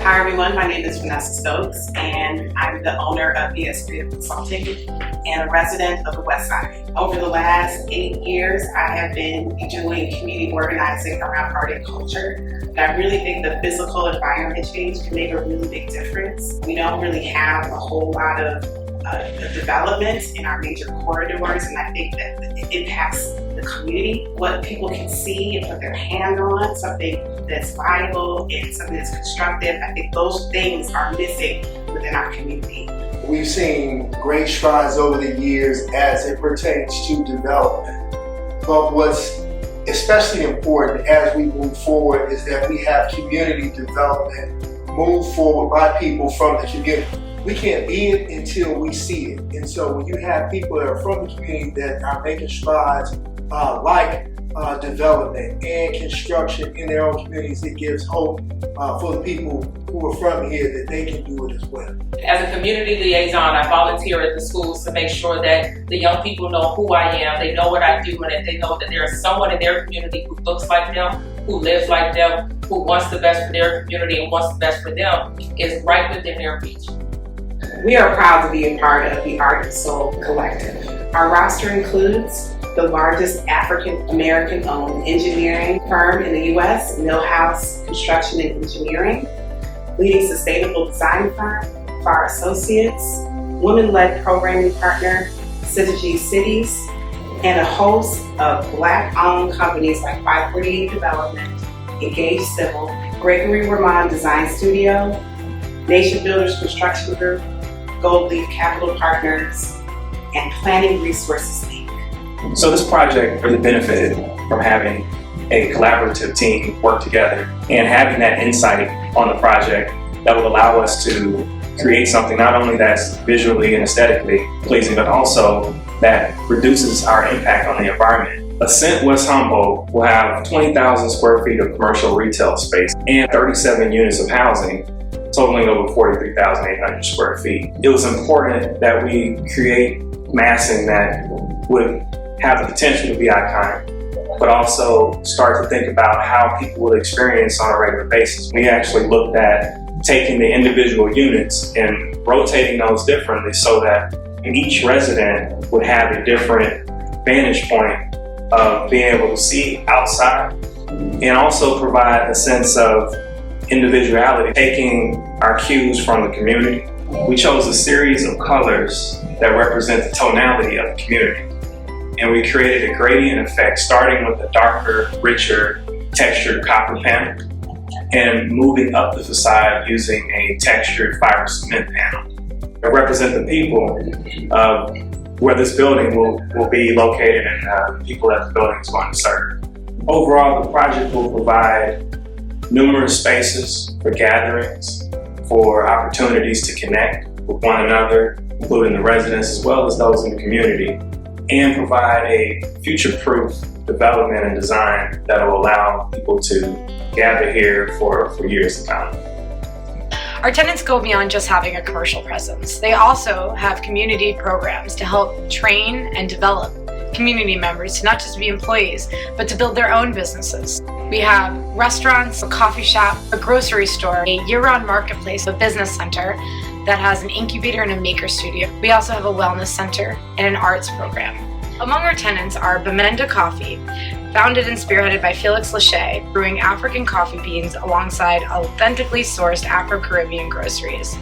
Hi everyone, my name is Vanessa Stokes and I'm the owner of VASS Consulting and a resident of the West Side. Over the last 8 years, I have been doing community organizing around art and culture. And I really think the physical environment change can make a really big difference. We don't really have a whole lot of development in our major corridors, and I think that it impacts the community. What people can see and put their hand on, something that's viable and something that's constructive, I think those things are missing within our community. We've seen great strides over the years as it pertains to development. But what's especially important as we move forward is that we have community development move forward by people from the community. We can't be it until we see it. And so when you have people that are from the community that are making strides like development and construction in their own communities, it gives hope for the people who are from here that they can do it as well. As a community liaison, I volunteer at the schools to make sure that the young people know who I am, they know what I do, and that they know that there is someone in their community who looks like them, who lives like them, who wants the best for their community and wants the best for them, is right within their reach. We are proud to be a part of the Art and Soul Collective. Our roster includes the largest African-American owned engineering firm in the U.S., Millhouse Construction and Engineering, leading sustainable design firm, FAR Associates, women-led programming partner, Synergy Cities, and a host of Black-owned companies like 548 Development, Engage Civil, Gregory Design Studio, Nation Builders Construction Group, Gold Leaf Capital Partners, and Planning Resources Inc. So this project really benefited from having a collaborative team work together and having that insight on the project that will allow us to create something not only that's visually and aesthetically pleasing, but also that reduces our impact on the environment. Ascent West Humboldt will have 20,000 square feet of commercial retail space and 37 units of housing, totaling over 43,800 square feet. It was important that we create massing that would have the potential to be iconic, but also start to think about how people would experience on a regular basis. We actually looked at taking the individual units and rotating those differently so that each resident would have a different vantage point of being able to see outside and also provide a sense of individuality, taking our cues from the community. We chose a series of colors that represent the tonality of the community. And we created a gradient effect starting with a darker, richer, textured copper panel and moving up the facade using a textured fiber cement panel. It represents the people where this building will be located and the people that the building is going to serve. Overall, the project will provide numerous spaces for gatherings, for opportunities to connect with one another, including the residents as well as those in the community, and provide a future-proof development and design that will allow people to gather here for years to come. Our tenants go beyond just having a commercial presence. They also have community programs to help train and develop community members to not just be employees, but to build their own businesses. We have restaurants, a coffee shop, a grocery store, a year-round marketplace, a business center that has an incubator and a maker studio. We also have a wellness center and an arts program. Among our tenants are Bemenda Coffee, founded and spearheaded by Felix Lachey, brewing African coffee beans alongside authentically sourced Afro-Caribbean groceries.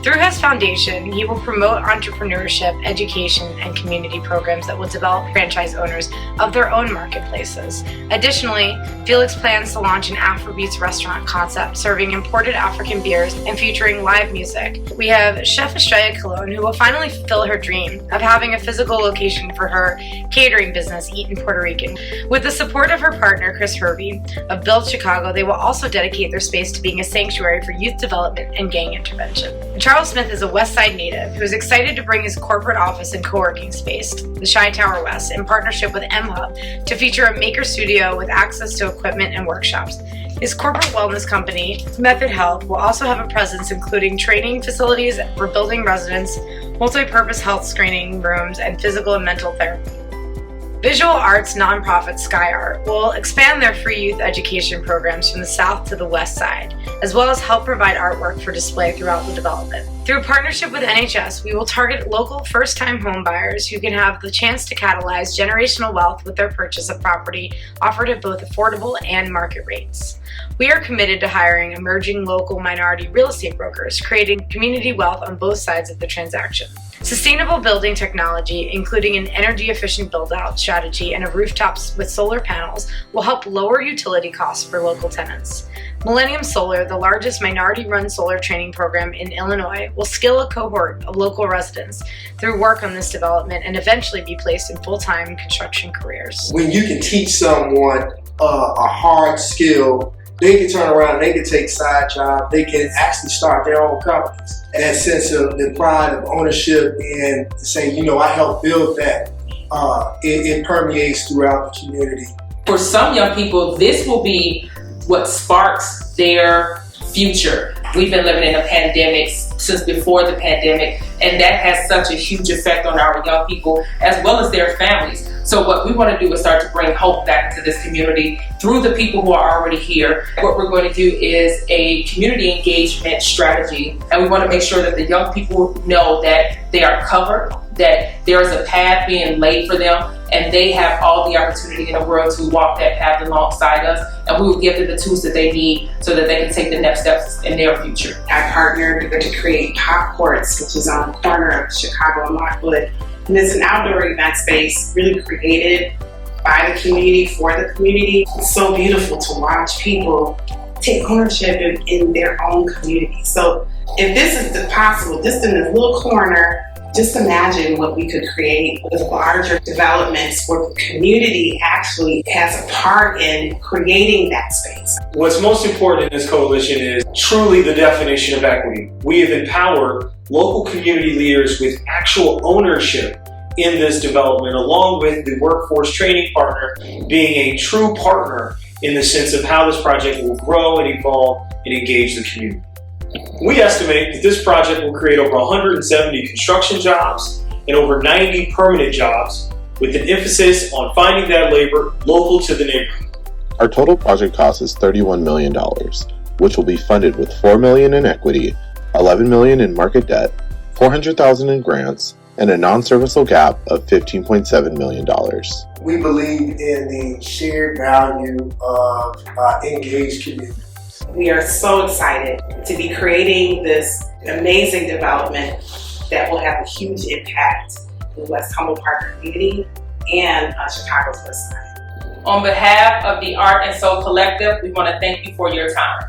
Through his foundation, he will promote entrepreneurship, education, and community programs that will develop franchise owners of their own marketplaces. Additionally, Felix plans to launch an Afrobeats restaurant concept serving imported African beers and featuring live music. We have Chef Estrella Colon, who will finally fulfill her dream of having a physical location for her catering business, EATIN Puerto Rican. With the support of her partner, Chris Hervey of Build Chicago, they will also dedicate their space to being a sanctuary for youth development and gang intervention. Charles Smith is a West Side native who is excited to bring his corporate office and co-working space, the Chi Tower West, in partnership with M-Hub to feature a maker studio with access to equipment and workshops. His corporate wellness company, Method Health, will also have a presence including training facilities for building residents, multi-purpose health screening rooms, and physical and mental therapy. Visual arts nonprofit Sky Art will expand their free youth education programs from the south to the west side, as well as help provide artwork for display throughout the development. Through partnership with NHS, we will target local first-time home buyers who can have the chance to catalyze generational wealth with their purchase of property offered at both affordable and market rates. We are committed to hiring emerging local minority real estate brokers, creating community wealth on both sides of the transaction. Sustainable building technology, including an energy-efficient build-out strategy and a rooftops with solar panels, will help lower utility costs for local tenants. Millennium Solar, the largest minority-run solar training program in Illinois, will skill a cohort of local residents through work on this development and eventually be placed in full-time construction careers. When you can teach someone a hard skill, they can turn around and they can take side jobs. They can actually start their own companies. And that sense of the pride of ownership and saying, you know, I helped build that, it permeates throughout the community. For some young people, this will be what sparks their future. We've been living in a pandemic since before the pandemic, and that has such a huge effect on our young people as well as their families. So what we want to do is start to bring hope back into this community through the people who are already here. What we're going to do is a community engagement strategy, and we want to make sure that the young people know that they are covered, that there is a path being laid for them, and they have all the opportunity in the world to walk that path alongside us, and we will give them the tools that they need so that they can take the next steps in their future. I partnered to create Pop Courts, which is on the corner of Chicago and Lockwood. And it's an outdoor event space really created by the community, for the community. It's so beautiful to watch people take ownership in their own community. So if this is possible, just in this little corner, just imagine what we could create with larger developments where the community actually has a part in creating that space. What's most important in this coalition is truly the definition of equity. We have empowered local community leaders with actual ownership in this development, along with the workforce training partner being a true partner in the sense of how this project will grow and evolve and engage the community. We estimate that this project will create over 170 construction jobs and over 90 permanent jobs, with an emphasis on finding that labor local to the neighborhood. Our total project cost is $31 million, which will be funded with $4 million in equity, $11 million in market debt, $400,000 in grants, and a non-serviceable gap of $15.7 million. We believe in the shared value of engaged community. We are so excited to be creating this amazing development that will have a huge impact in the West Humboldt Park community and Chicago's West Side. On behalf of the Art and Soul Collective, we want to thank you for your time.